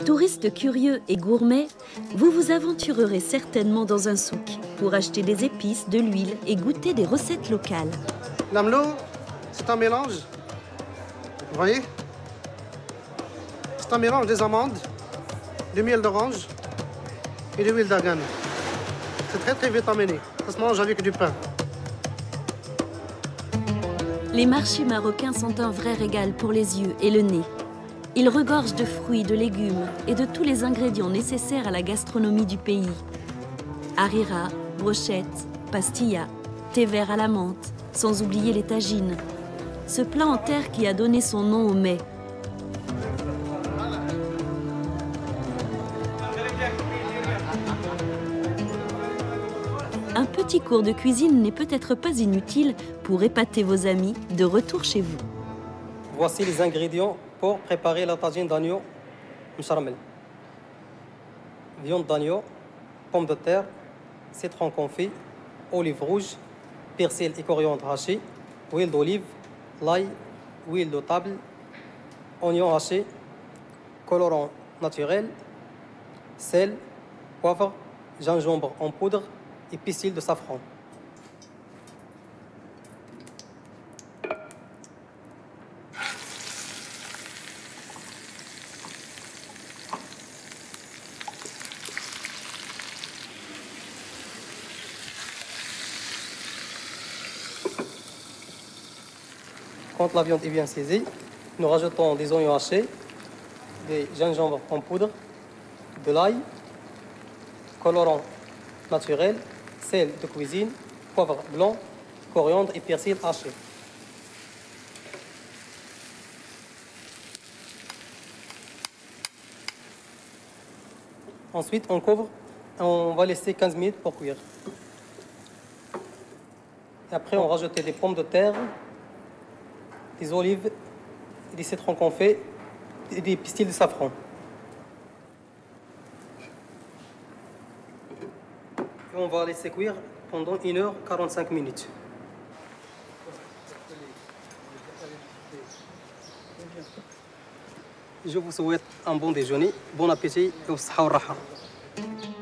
Touristes curieux et gourmets, vous vous aventurerez certainement dans un souk pour acheter des épices, de l'huile et goûter des recettes locales. L'amlo, c'est un mélange. Vous voyez? C'est un mélange des amandes, du miel d'orange et de l'huile d'argan. C'est très très vitaminé. Ça se mange avec du pain. Les marchés marocains sont un vrai régal pour les yeux et le nez. Ils regorgent de fruits, de légumes et de tous les ingrédients nécessaires à la gastronomie du pays. Harira, brochettes, pastillas, thé vert à la menthe, sans oublier les tagines. Ce plat en terre qui a donné son nom au mets. Un petit cours de cuisine n'est peut-être pas inutile pour épater vos amis de retour chez vous. Voici les ingrédients pour préparer la tagine d'agneau mcharmel. Viande d'agneau, pommes de terre, citron confit, olive rouge, persil et coriandre haché, huile d'olive, l'ail, huile de table, oignon haché, colorant naturel, sel, poivre, gingembre en poudre et pistil de safran. Quand la viande est bien saisie, nous rajoutons des oignons hachés, des gingembre en poudre, de l'ail, colorant naturel, sel de cuisine, poivre blanc, coriandre et persil haché. Ensuite, on couvre et on va laisser 15 minutes pour cuire. Et après, on rajoute des pommes de terre, des olives, des citrons confits et des pistils de safran. Et on va laisser cuire pendant 1h45 minutes. Je vous souhaite un bon déjeuner, bon appétit et au sahha raha.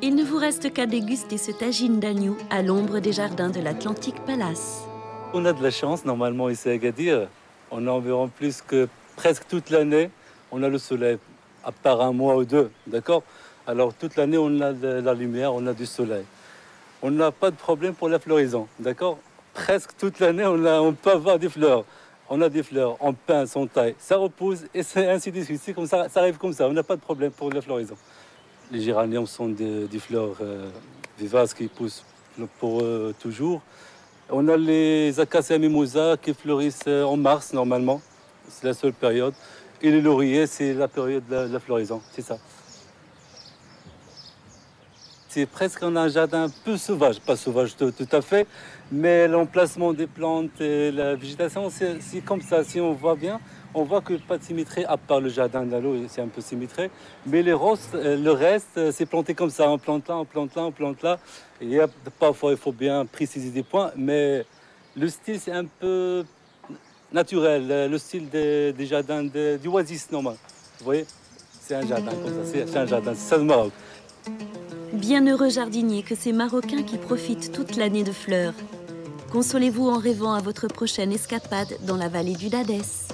Il ne vous reste qu'à déguster ce tagine d'agneau à l'ombre des jardins de l'Atlantic Palace. On a de la chance, normalement, ici à Agadir. On a environ plus que presque toute l'année. On a le soleil, à part un mois ou deux, d'accord? Alors, toute l'année, on a de la lumière, on a du soleil. On n'a pas de problème pour la floraison, d'accord? Presque toute l'année, on peut avoir des fleurs. On a des fleurs, on pince, on taille, ça repousse et c'est ainsi de suite. C'est comme ça arrive comme ça, on n'a pas de problème pour la floraison. Les géraniums sont des fleurs vivaces qui poussent pour toujours. On a les acacias mimosa qui fleurissent en mars normalement, c'est la seule période. Et les lauriers, c'est la période de la floraison, c'est ça. C'est presque un jardin un peu sauvage, pas sauvage tout à fait, mais l'emplacement des plantes et la végétation, c'est comme ça. Si on voit bien, on voit que pas de symétrie, à part le jardin de l'eau, c'est un peu symétré. Mais le reste, c'est planté comme ça. On plante là, on plante là, on plante là. Et parfois, il faut bien préciser des points, mais le style, c'est un peu naturel, le style des jardins du oasis normal. Vous voyez? C'est un jardin comme ça, c'est un jardin, c'est ça le Maroc. Bienheureux jardiniers que ces Marocains qui profitent toute l'année de fleurs. Consolez-vous en rêvant à votre prochaine escapade dans la vallée du Dadès.